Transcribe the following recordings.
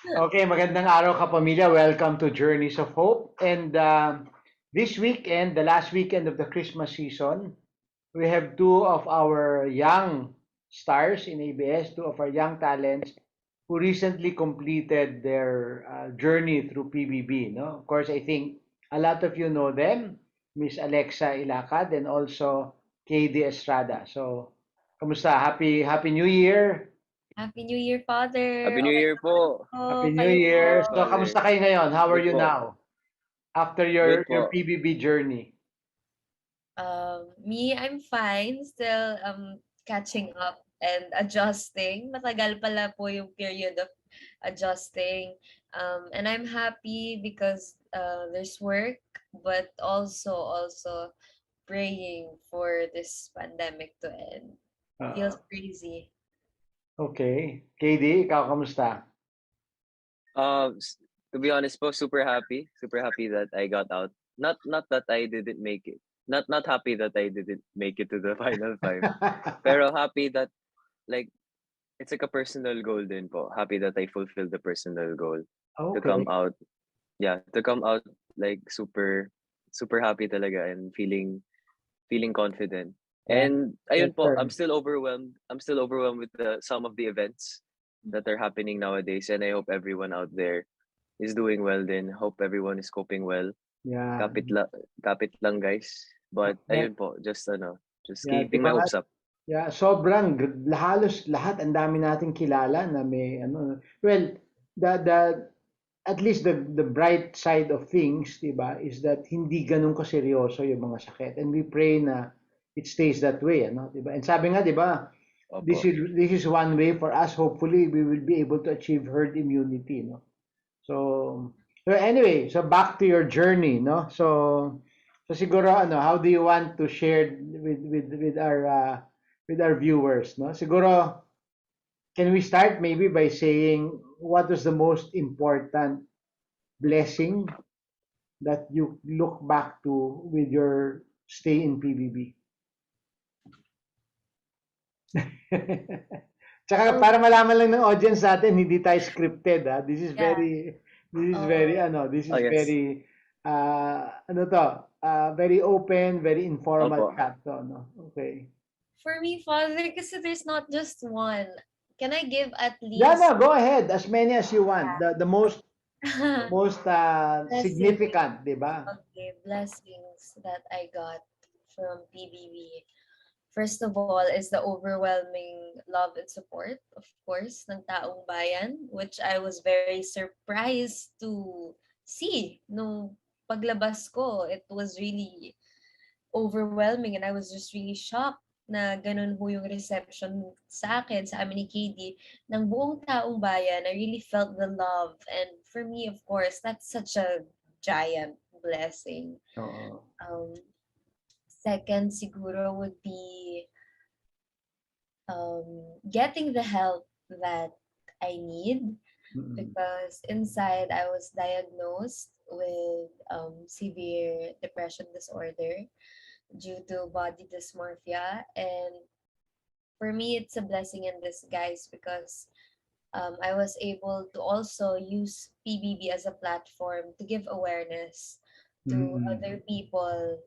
Okay, magandang araw Kapamilya. Welcome to Journeys of Hope. And this weekend, the last weekend of the Christmas season, we have two of our young stars in ABS, two of our young talents who recently completed their journey through PBB. No, of course, I think a lot of you know them, Miss Alexa Ilacad and also KD Estrada. So, kamusta? Happy New Year! Happy New Year, Father. Happy New Okay Year po, Happy po, New kayo po. Year! So, kamusta Father. kayo ngayon? How are Good you po. now after Good your po. PBB journey? Me, I'm fine. Still catching up and adjusting. Matagal pala po yung period of adjusting. And I'm happy because there's work, but also praying for this pandemic to end. Uh, Feels crazy. okay. KD, ikaw kamusta? To be honest po, super happy. Super happy that I got out. Not that I didn't make it. Not happy that I didn't make it to the final five. Pero happy that like it's like a personal goal din po. Happy that I fulfilled the personal goal to come Okay. out. Yeah, to come out like super happy talaga and feeling confident. Yeah, And ayun that's po, I'm fair. still overwhelmed. I'm still overwhelmed with some of the events that are happening nowadays, and I hope everyone out there is doing well then. Hope everyone is coping well. Yeah. Kapit lang guys. But That, ayun po, just yeah, di keeping ba my nga? hopes up. Yeah, sobrang halos lahat ang dami nating kilala na may ano. Well, the at least the bright side of things, 'di ba, is that hindi ganun kaseryoso yung mga sakit. And we pray na it stays that way, ano, 'di ba? And sabi nga, 'di ba, Opo. this is one way for us. Hopefully, we will be able to achieve herd immunity, no? So anyway, so back to your journey, no? So siguro ano, how do you want to share with our viewers, no? Siguro can we start maybe by saying what was the most important blessing that you look back to with your stay in PBB? Tsaka Oh, para malaman lang ng audience natin, hindi tayo scripted, ha? yeah. Oh, This Oh is yes. very, ano to, very open, very informal Opo. chat to, no? Okay. for me, Father, kasi there's not just one. Can I give at Yeah, least no, go ahead. As many as you want. The most blessing? significant, di ba? Okay, blessings that I got from PBB. First of all is the overwhelming love and support, of course, ng taong bayan, which I was very surprised to see nung paglabas ko. It was really overwhelming and I was just really shocked na ganun ho yung reception sa akin, sa amin ni KD, ng buong taong bayan. I really felt the love. And for me, of course, that's such a giant blessing. Oo. Um, Second, siguro would be getting the help that I need Mm-mm. because inside I was diagnosed with severe depression disorder due to body dysmorphia. And for me, it's a blessing in disguise because I was able to also use PBB as a platform to give awareness to Mm-mm. other people.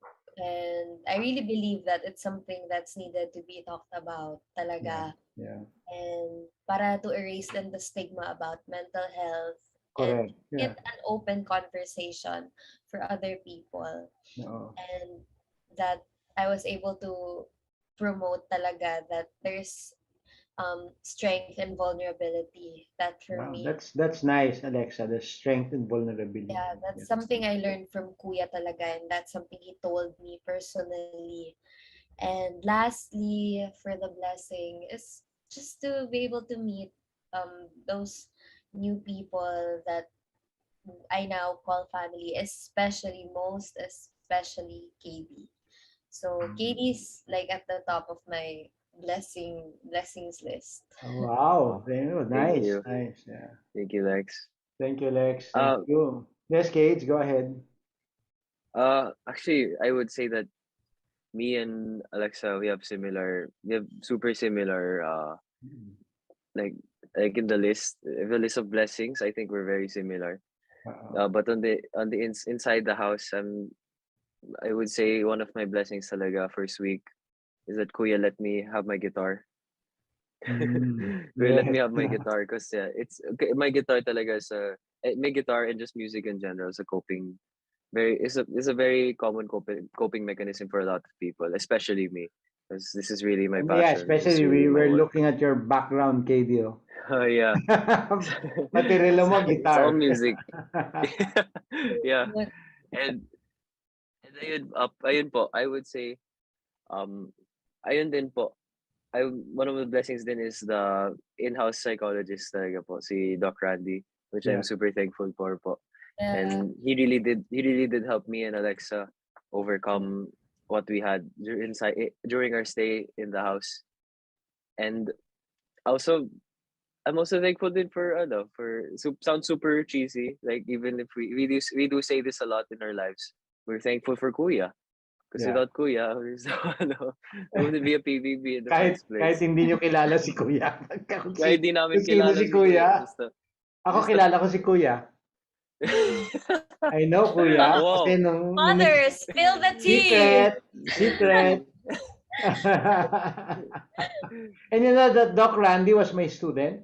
And I really believe that it's something that's needed to be talked about Yeah, talaga. yeah. And para to erase then the stigma about mental health and Correct. get Yeah. an open conversation for other people. Oo. And that I was able to promote talaga that there's strength and vulnerability. That for Wow, me, that's nice, Alexa. The strength and vulnerability. yeah, that's Yeah. something I learned from Kuya talaga, and that's something he told me personally. And lastly, for the blessing is just to be able to meet those new people that I now call family, especially most especially KB. So KD's like at the top of my blessings list. Oh, wow. Very good. Thank Nice, you. nice. Yeah. Thank you, Lex. Thank you, Lex. Thank Uh you. Yes, Kate, go ahead. actually I would say that me and Alexa we have super similar like in the list, the list of blessings. I think we're very similar. Oo. But on the inside the house, I would say one of my blessings talaga first week is that Kuya let me have my guitar. Kuya let me Yes. have my guitar because yeah, it's okay, my guitar talaga is my guitar and just music in general is a coping very is a very common coping mechanism for a lot of people, especially me, because this is really my And yeah, passion. This is especially really we my were work. looking at your background, KDO. Yeah, Pati relo mo, it's all guitar. music. Yeah, and ayun po, I would say um ayun din po. One of the blessings din is the in-house psychologist talaga po, si Doc Randy, which I'm Yeah. super thankful for po. Yeah. And he really did help me and Alexa overcome what we had during our stay in the house. And also I'm also thankful din for sounds super cheesy, like even if we do say this a lot in our lives. We're thankful for Kuya. Because Yeah. without Kuya, there wouldn't be a PBB in the Kahit first kahit place. hindi nyo kilala si Kuya. Kung Kaya di namin kung sino kilala si si Kuya. Kuya, ako Just a kilala ko si Kuya. I know Kuya kasi wow. nung Mother, spill the tea. secret. And you know that Doc Randy was my student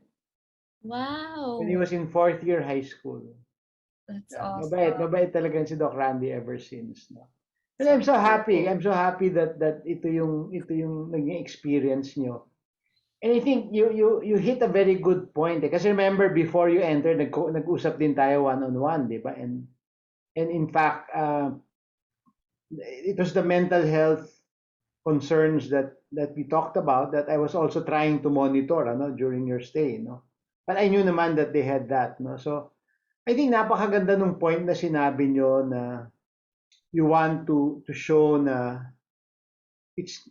when he Wow. was in fourth year high school. That's Yeah, awesome. mabait talaga si Doc Randy ever since, no. And I'm so happy. Opo. I'm so happy that ito yung naging experience nyo. And I think you hit a very good point. Kasi remember before you entered, nag-usap din tayo one-on-one, di ba? And in fact, it was the mental health concerns that we talked about that I was also trying to monitor during your stay, no. But I knew naman that they had that, no. So I think napakaganda nung point na sinabi nyo na you want to show na it's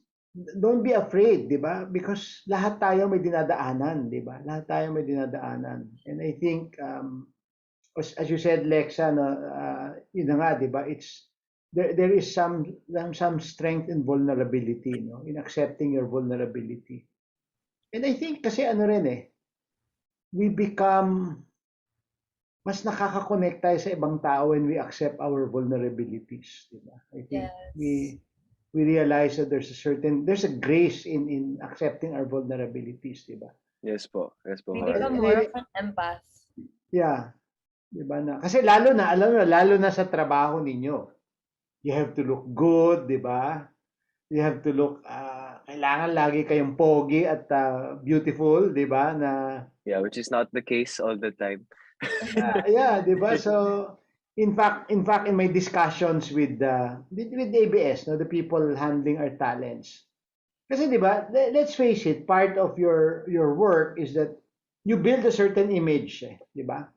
don't be afraid, 'di ba? Because lahat tayo may dinadaanan, 'di ba? Lahat tayo may dinadaanan. And I think as you said, Lexa, no, yun na nga, 'di ba? It's there is some strength in vulnerability, no, in accepting your vulnerability. And I think kasi ano rin we become mas nakaka-connect tayo sa ibang tao when we accept our vulnerabilities, di ba? I think Yes. we realize that there's a grace in accepting our vulnerabilities, di ba? Yes po. Yes po, We Carl. become And more of an empath. yeah, di ba na? Kasi lalo na sa trabaho ninyo. You have to look good, di ba? You have to look kailangan lagi kayong pogi at beautiful, di ba? Na Yeah, which is not the case all the time. yeah, 'di ba? So in my discussions with ABS, no, the people handling our talents. Kasi 'di ba, let's face it, part of your work is that you build a certain image, 'di ba?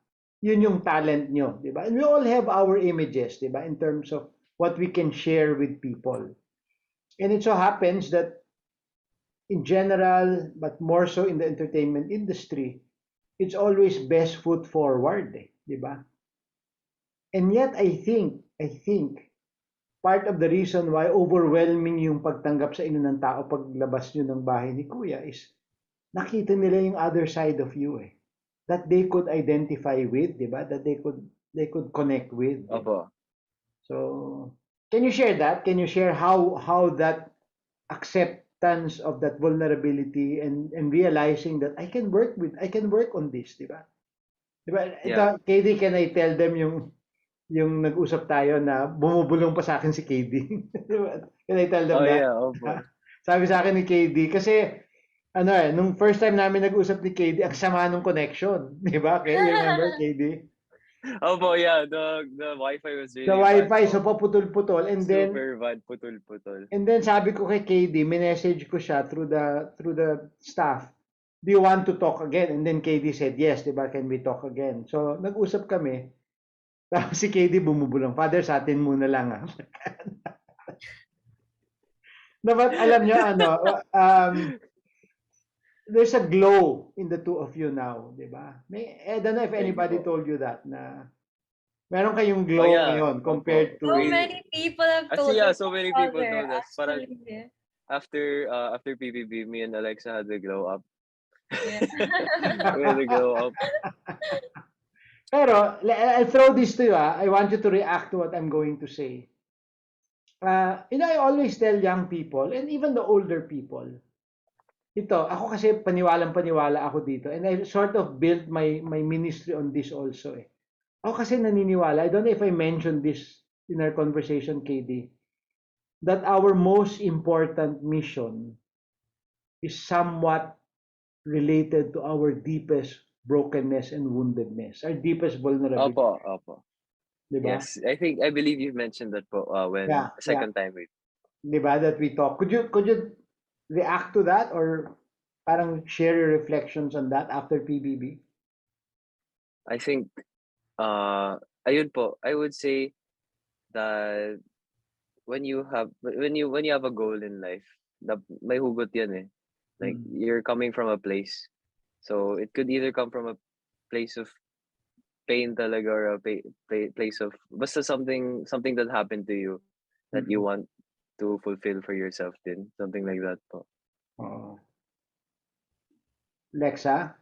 Yun yung talent nyo, 'di ba? And we all have our images, 'di ba, in terms of what we can share with people. And it so happens that in general, but more so in the entertainment industry, it's always best foot forward, 'di ba? And yet I think part of the reason why overwhelming yung pagtanggap sa inyo ng tao paglabas nyo ng bahay ni Kuya is nakita nila yung other side of you that they could identify with, 'di ba? That they could connect with, 'di ba? Opo. So, can you share that? Can you share how that acceptance of that vulnerability and realizing that I can work on this, 'di ba? 'Di ba? Ito, Yeah. KD, can I tell them yung nag-usap tayo na bumubulong pa sa akin si KD. Di ba? Can I tell them Oh that? yeah, opo. Sabi sa akin ni KD, kasi nung first time namin nag-usap ni KD, ang sama nung connection. Di ba? Okay, you remember KD? Opo, yeah, the Wi-Fi was The really bad Wi-Fi, so po. paputol-putol. And then, Super bad, putol-putol. sabi ko kay KD, minessage ko siya through the staff. Do you want to talk again? And then KD said, yes, di ba? Can we talk again? So, nag-usap kami. Tapos si KD bumubulong, Father, sa atin muna lang. Dapat alam nyo, there's a glow in the two of you now, di ba? I don't know if Thank you anybody po. told you that, na meron kayong Oh glow yeah, ngayon opo. compared So to, many people have Actually, told yeah, us so many that, people Father, told us. Parang actually. after PBB, me and Alexa had the glow up. Yeah. When we grow up. Pero, I'll throw this to you. I want you to react to what I'm going to say. I always tell young people, and even the older people, ako kasi paniwalang-paniwala ako dito. And I sort of built my ministry on this also eh. Ako kasi naniniwala, I don't know if I mentioned this in our conversation, KD, that our most important mission is somewhat related to our deepest brokenness and woundedness, our deepest vulnerability, Opo, opo. di ba? Yes, I believe you mentioned that po when Yeah, yeah, second time we. di ba, that we talk. Could you react to that or parang share your reflections on that after PBB? I think ayun po, I would say that when you have a goal in life, may hugot yan eh. Like Mm. you're coming from a place. So it could either come from a place of pain talaga or a place of basta something that happened to you that you Mm-mm. want to fulfill for yourself din. Something like that po. Oo. Lexa?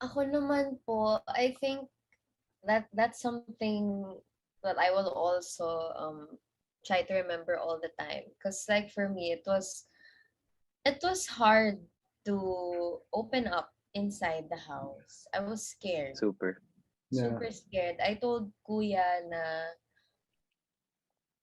Ako naman po, I think that's something that I will also try to remember all the time. Cause like for me, it was hard to open up inside the house. I was scared, Super. Yeah. super scared. I told Kuya na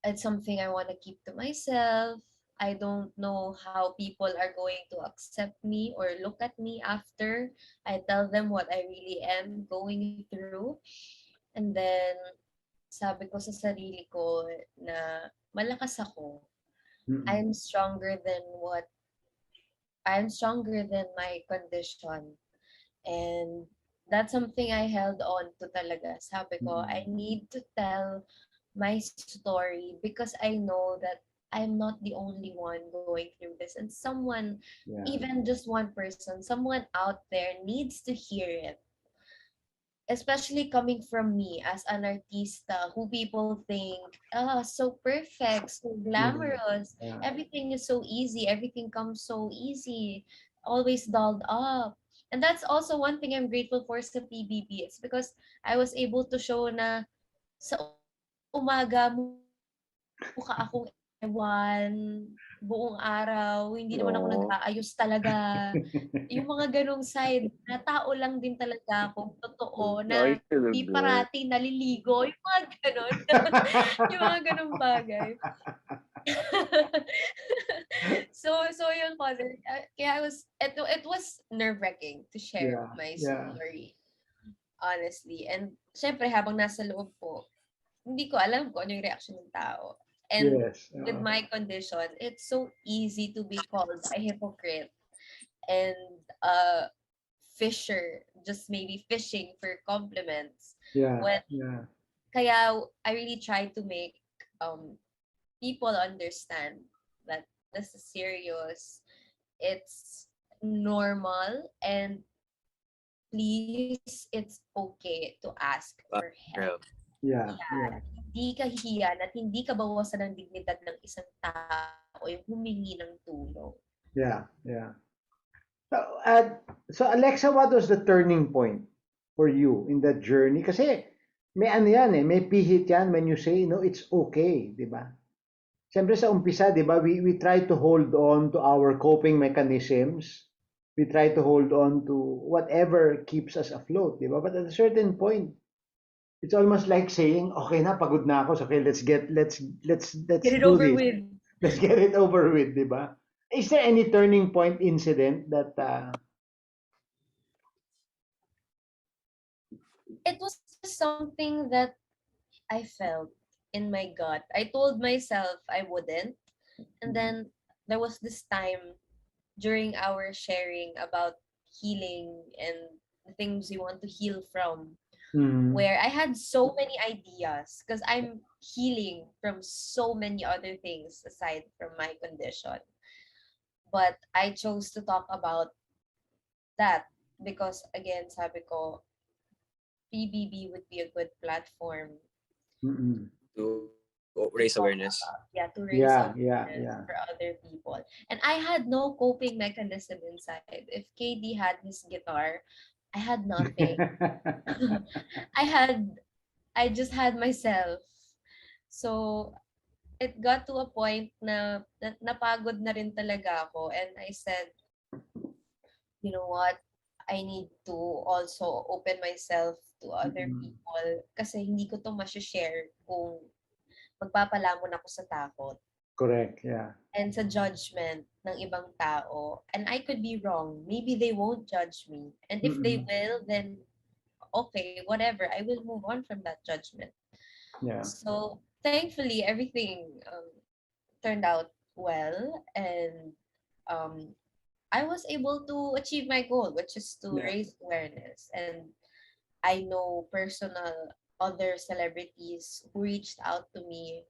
it's something I want to keep to myself. I don't know how people are going to accept me or look at me after I tell them what I really am going through. And then, sabi ko sa sarili ko na malakas ako. Mm-mm. I'm stronger than my condition. And that's something I held on to talaga. Sabi ko, Mm-mm. I need to tell my story because I know that I'm not the only one going through this. And someone, Yeah. even just one person, someone out there needs to hear it. Especially coming from me as an artista who people think, so perfect, so Yeah. glamorous, Yeah. everything is so easy, everything comes so easy, always dolled up. And that's also one thing I'm grateful for sa PBB. It's because I was able to show na sa umaga mukha akong ewan, buong araw, hindi naman ako nag-aayos talaga. Yung mga ganong side na tao lang din talaga ako, totoo, na di Ayos parati talaga. naliligo, yung mga ganon. Yung mga ganong bagay. So yun po, kaya it was nerve-wracking to share Yeah. my Yeah. story, honestly. And syempre, habang nasa loob po, hindi ko alam kung ano yung reaction ng tao. And Yes. with my condition, it's so easy to be called a hypocrite and a fisher, just maybe fishing for compliments. Yeah. When Yeah. kaya I really try to make um people understand that this is serious. It's normal, and please, it's okay to ask for help. Real. Yeah. Yeah, Yeah. hindi ka hihiyan at hindi ka bawasan ng dignidad ng isang tao yung humingi ng tulong. Yeah. Yeah. So, so Alexa, what was the turning point for you in that journey? Kasi may ano yan eh, may pihit yan when you say, no, it's okay, di ba? Siyempre sa umpisa, di ba, we try to hold on to our coping mechanisms. We try to hold on to whatever keeps us afloat, di ba? But at a certain point, it's almost like saying, okay na, pagod na ako, so okay, let's Get it do over this. with. Let's get it over with, di ba? Is there any turning point incident that It was just something that I felt in my gut. I told myself I wouldn't. And then there was this time during our sharing about healing and the things we want to heal from, mm, where I had so many ideas because I'm healing from so many other things aside from my condition. But I chose to talk about that because, again, sabi ko, PBB would be a good platform mm, To raise awareness. To raise Yeah, awareness for other people. And I had no coping mechanism inside. If KD had his guitar, I had nothing. I just had myself. So it got to a point na napagod na rin talaga ako, and I said, you know what? I need to also open myself to other Mm, people kasi hindi ko to share kung magpapalamon ako sa takot correct, yeah. and sa judgment ng ibang tao. And I could be wrong. Maybe they won't judge me. And if they Mm-mm. will, then okay, whatever. I will move on from that judgment. Yeah. So thankfully, everything turned out well, and um, I was able to achieve my goal, which is to Yeah. raise awareness. And I know personal other celebrities who reached out to me,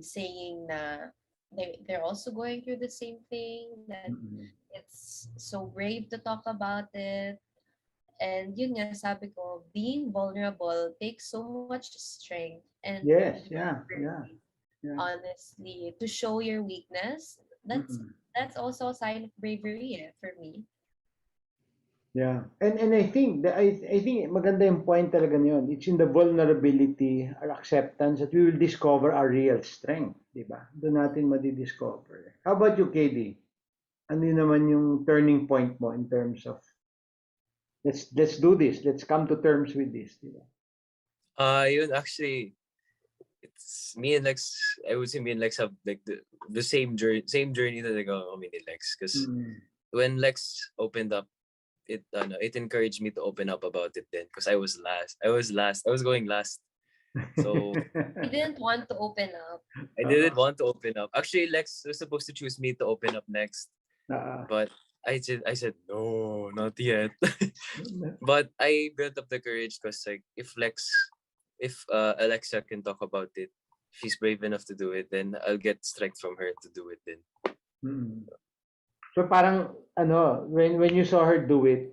saying na they're also going through the same thing, that Mm-mm. it's so brave to talk about it. And yun nga, sabi ko, being vulnerable takes so much strength and Yes, yeah, yeah, bravery, yeah. honestly. To show your weakness, Mm-mm. that's also a sign of bravery for me. Yeah. And I think I think maganda yung point talaga niyon. It's in the vulnerability, our acceptance that we will discover our real strength, di ba? Doon natin madi-discover. How about you, KD? Ano yun naman yung turning point mo in terms of let's do this. Let's come to terms with this, di ba? Yun actually, it's me and Lex. I would say me and Lex have like the same journey that I go me and Lex. Because Mm. when Lex opened up, it encouraged me to open up about it then. Because I was last. I was going last. So He didn't want to open up. I didn't want to open up. Actually, Lex was supposed to choose me to open up next, Uh, but I said no, not yet. But I built up the courage because like if Alexa can talk about it, she's brave enough to do it, then I'll get strength from her to do it then. mm. So parang ano, when you saw her do it,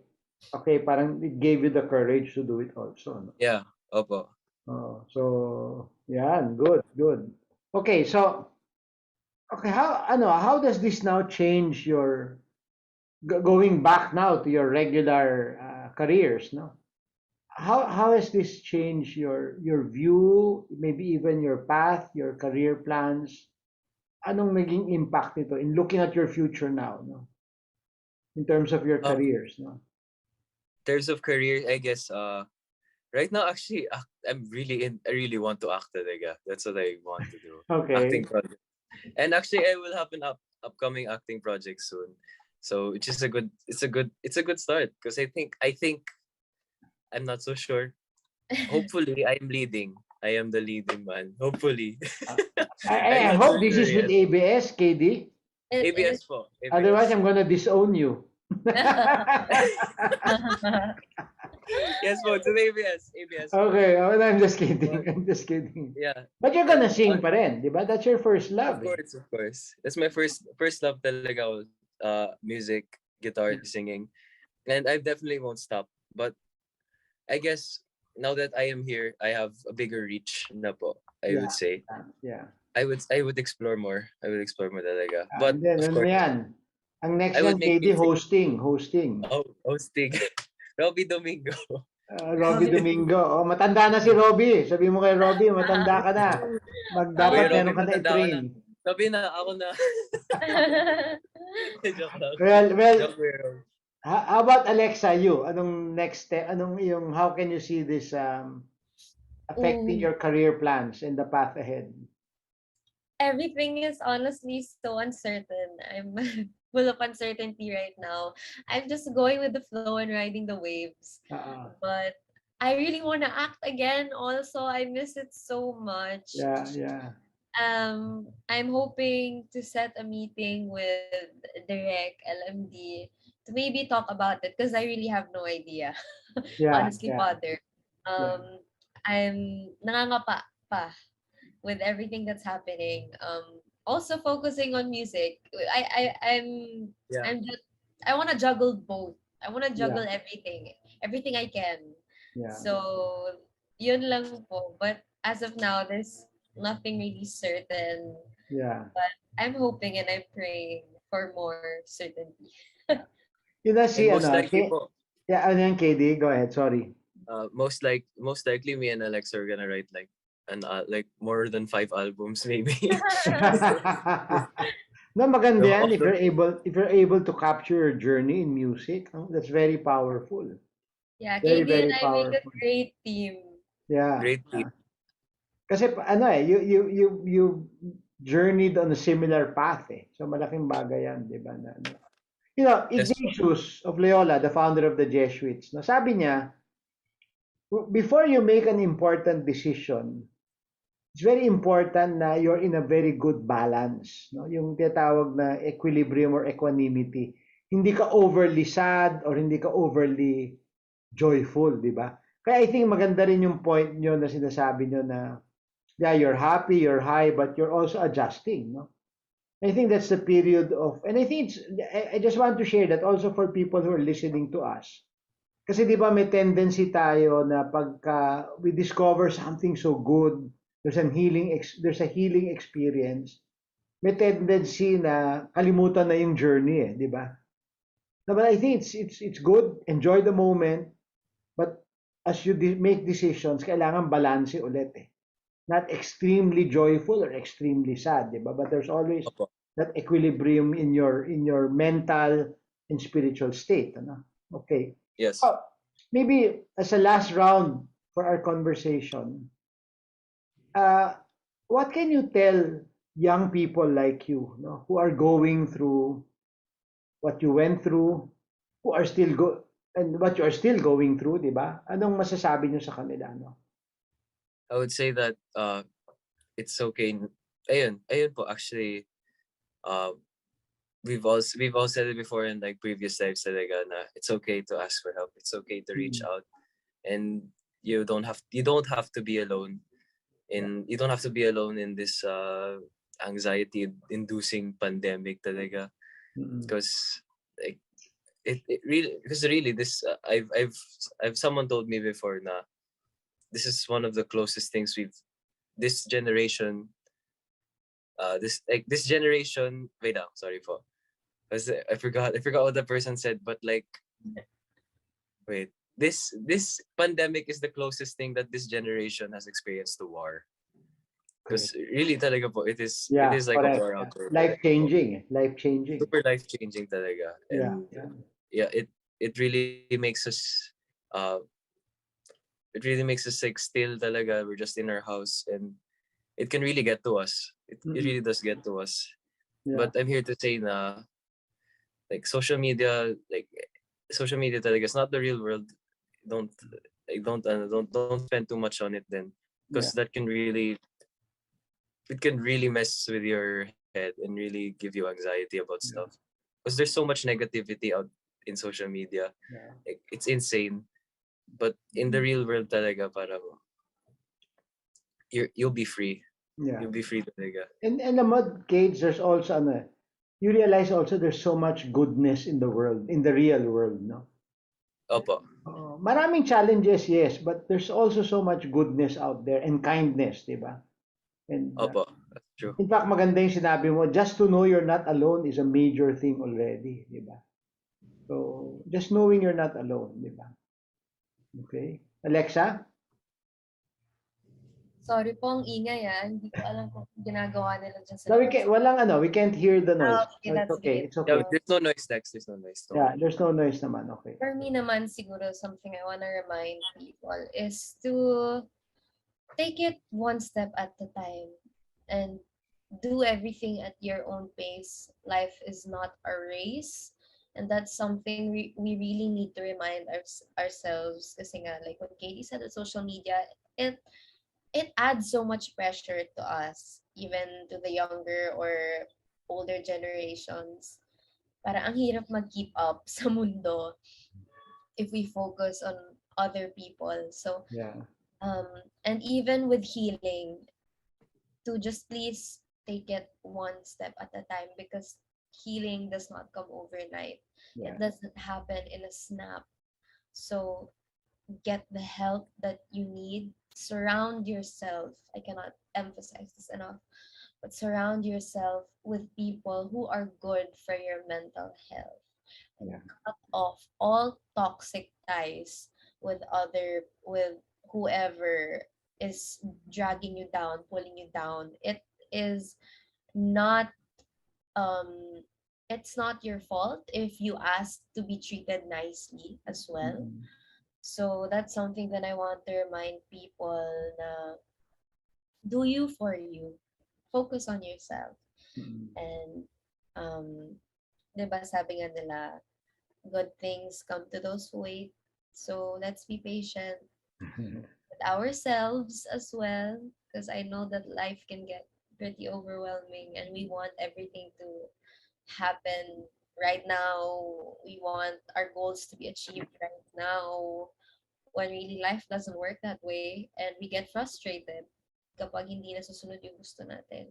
okay, parang it gave you the courage to do it also, no? Yeah, opo. Oh, so yeah, good, good. Okay, so okay, how does this now change your going back now to your regular careers, no? How has this changed your view, maybe even your path, your career plans? Anong naging impact nito in looking at your future now, no? In terms of your Um, careers, no? in terms of career, I guess right now actually I really want to act talaga. That's what I want to do. Acting Okay. project. And actually I will have an upcoming acting project soon. So it's a good start because I think I'm not so sure. Hopefully I'm leading. I am the leading man. Hopefully. Uh, I'm I not so hope this sure is with yet. ABS, KD. It is. ABS po. Otherwise, ABS. I'm gonna disown you. Yes po, to the ABS. ABS po. Okay, oh, no, I'm just But kidding. I'm just kidding. yeah. But you're gonna And sing pa rin, di ba? That's your first of love, eh. course, of course. That's my first love talaga was music, guitar, singing. And I definitely won't stop. But I guess now that I am here, I have a bigger reach na po, I would Yeah, say. yeah. I would explore more. I would explore more talaga. But And then, of ano course, yan? Ang next I would yan, make KD, music. hosting, hosting. Oh, hosting. Robbie Domingo. Robbie Domingo. Oh, matanda na si Robbie. Sabi mo kay Robbie, matanda ka na. Kuya Dapat Robbie, meron ka na matanda ka na. i-train. Sabi na, ako na. Joke lang. Well, Joke, Kuya Robbie. how about Alexa, you? Anong next step? How can you see this affecting Ooh, your career plans and the path ahead? everything is honestly so uncertain. I'm full of uncertainty right now. I'm just going with the flow and riding the waves. Uh, But I really want to act again also. I miss it so much. yeah, yeah, I'm hoping to set a meeting with Direct LMD to maybe talk about it because I really have no idea. yeah, Honestly, yeah, Father. yeah, I'm nangangapa pa with everything that's happening. Also focusing on music. Yeah. I'm just I want to juggle both. I want to yeah, juggle everything I can. yeah. So yun lang po. But as of now, nothing really certain. Yeah. But I'm hoping and I'm praying for more certainty. Yun na And si most ano, likely po, yeah, ano yan, KD? Go ahead, sorry. most likely me and Alex are gonna write like more than 5 albums maybe. No, maganda From yan all the if you're able to capture your journey in music. That's very powerful. Yeah, Very, KD and very I make a powerful. great team. Yeah. great team. Yeah. Kasi ano you journeyed on a similar path eh. So malaking bagay yan, di ba? You know, Yes po. Ignatius of Loyola, the founder of the Jesuits, no, sabi niya, before you make an important decision, it's very important na you're in a very good balance, no? Yung tinatawag na equilibrium or equanimity. Hindi ka overly sad or hindi ka overly joyful, di ba? Kaya I think maganda rin yung point nyo na sinasabi nyo na, yeah, you're happy, you're high, but you're also adjusting, no? I think that's the period of, and I think I just want to share that also for people who are listening to us. Kasi di ba may tendency tayo na pagka we discover something so good, there's a healing experience, may tendency na kalimutan na yung journey eh, di ba? But I think it's good, enjoy the moment, but as you make decisions, kailangan balance ulit eh. Not extremely joyful or extremely sad, di ba? But there's always Opo. that equilibrium in your mental and spiritual state, ano? Okay. Yes. Oh, maybe as a last round for our conversation, uh, what can you tell young people like you, no, who are going through what you went through, who are still and what you are still going through, di ba? Anong masasabi niyo sa kanila, no? I would say that it's okay. Ayun po actually uh we've all said it before in like previous lives talaga na it's okay to ask for help. It's okay to reach Mm. out, and you don't have to be alone you don't have to be alone in this anxiety inducing pandemic talaga, Mm. because like it really, because really this I've someone told me before na this is one of the closest things this generation this generation, wait lang, sorry po. Kasi I forgot what the person said, but like, wait, this pandemic is the closest thing that this generation has experienced to war. Correct. Because really talaga po, it Yeah, is like a correct. war Yeah. out there Life talaga po. changing, life changing. Super life changing talaga. Yeah, And yeah. yeah, it really makes us uh like still talaga. We're just in our house, and it can really get to us. It Mm-mm. really does get to us. Yeah, But I'm here to say na like social media talaga is not the real world. Don't don't spend too much on it then, yeah, because it can really mess with your head and really give you anxiety about stuff, yeah, because there's so much negativity out in social media. yeah. Like, it's insane. But in the real world talaga, parang you'll be free. Yeah. You'll be free talaga. And the mud cage, there's also ano, you realize also there's so much goodness in the world, in the real world, no? Opo. Maraming challenges, yes, but there's also so much goodness out there and kindness, di ba? And Opo. That's true. in fact, maganda yung sinabi mo, just to know you're not alone is a major thing already, di ba? So, just knowing you're not alone, di ba? Okay. Alexa? Sorry po, ang ingay Hindi ko alam kung ginagawa nila dyan sa No, labas. we can't hear the noise. Okay, It's that's okay, great. it's Yeah, okay. there's no noise, Dex. There's no noise. Don't Yeah, worry. there's no noise naman, okay. For me naman, siguro something I want to remind people is to take it one step at a time and do everything at your own pace. Life is not a race. And that's something we really need to remind ourselves. Kasi nga, like what Katie said, on social media, it it adds so much pressure to us, even to the younger or older generations. Para ang hirap mag-keep up sa mundo if we focus on other people. So, Yeah, um, and even with healing, to just please take it one step at a time, because healing does not come overnight. yeah. It doesn't happen in a snap. So get the help that you need. Surround yourself. I cannot emphasize this enough, but surround yourself with people who are good for your mental health, and Yeah. cut off all toxic ties with whoever is dragging you down, pulling you down. Is not um it's not your fault if you ask to be treated nicely as well. Mm-mm. So that's something that I want to remind people na do you for you. Focus on yourself. Mm-mm. And um 'di ba sabi nga nila, good things come to those who wait. So let's be patient with ourselves as well, because I know that life can get pretty overwhelming and we want everything to happen right now. We want our goals to be achieved right now, when really life doesn't work that way and we get frustrated kapag hindi nasusunod yung gusto natin.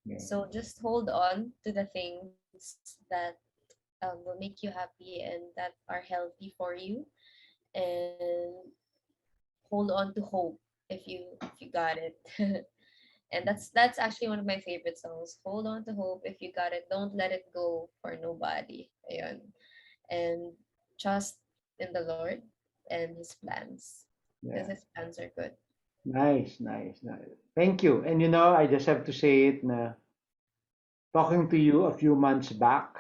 Yeah. So just hold on to the things that will make you happy and that are healthy for you, and hold on to hope if you got it. And that's actually one of my favorite songs. Hold on to hope if you got it. Don't let it go for nobody. Ayun. And trust in the Lord and His plans, because Yeah. His plans are good. Nice, nice, nice. Thank you. And I just have to say it na talking to you a few months back,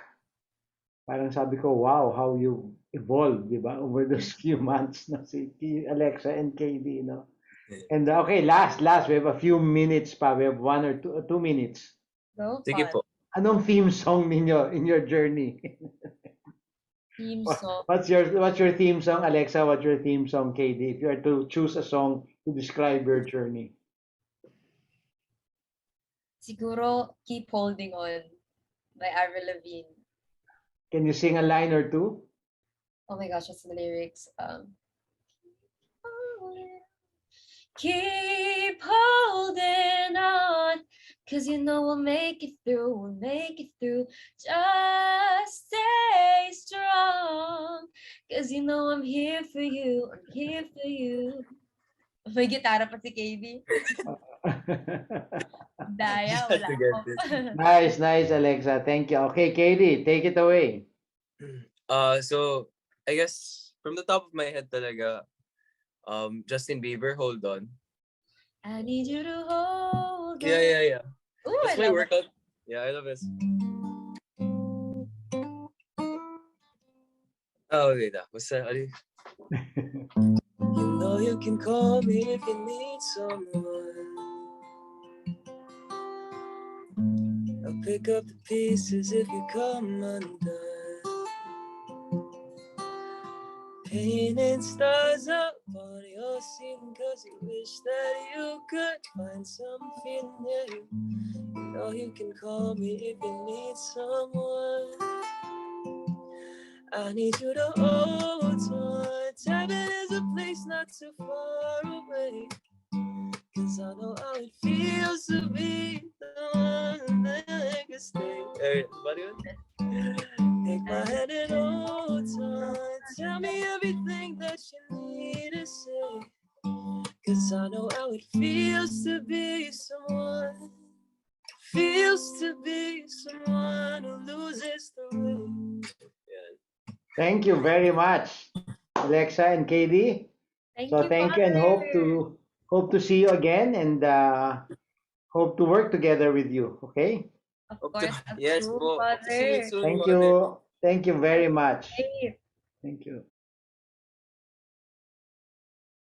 parang sabi ko, wow, how you evolved, di ba, over those few months na si Alexa and KD, no? And okay, last, we have a few minutes pa. We have 1 or 2 minutes. Go Sige fun. po. Anong theme song ninyo in your journey? Theme song. What's your theme song, Alexa? What's your theme song, KD? If you are to choose a song to describe your journey. Siguro Keep Holding On by Avril Lavigne. Can you sing a line or two? Oh my gosh, what's the lyrics? Keep holding on, 'cause you know we'll make it through. Just stay strong, 'cause you know I'm here for you. May gitara pa si KB. Daya, Just wala to ako. get this. Nice, nice, Alexa. Thank you. Okay, KD, take it away. So I guess from the top of my head talaga, Justin Bieber, Hold On. I need you to hold Yeah, on. yeah, yeah. Ooh, I That's my love it. workout. Yeah, I love it. Oh, wait. What's that? You know you can call me if you need someone. I'll pick up the pieces if you come undone. Painting stars up on your ceiling 'cause you wish that you could find some feeling there. You know you can call me if you need someone. I need you to hold on. Tell me there's a place not too far away. 'Cause I know how it feels to be the one that can stay. Hey, buddy. Take my hand and hold on. Tell me everything that you need to say. 'Cause I know how it feels to be someone. Feels to be someone who loses the way. Yeah. Thank you very much, Alexa and KD. Thank So you, thank you and Father. hope to see you again and hope to work together with you. Okay. Of Hope to, course, that's yes true, po. Hope to see you Father. soon, Thank Father. you. Thank you very much. Hey. Thank you.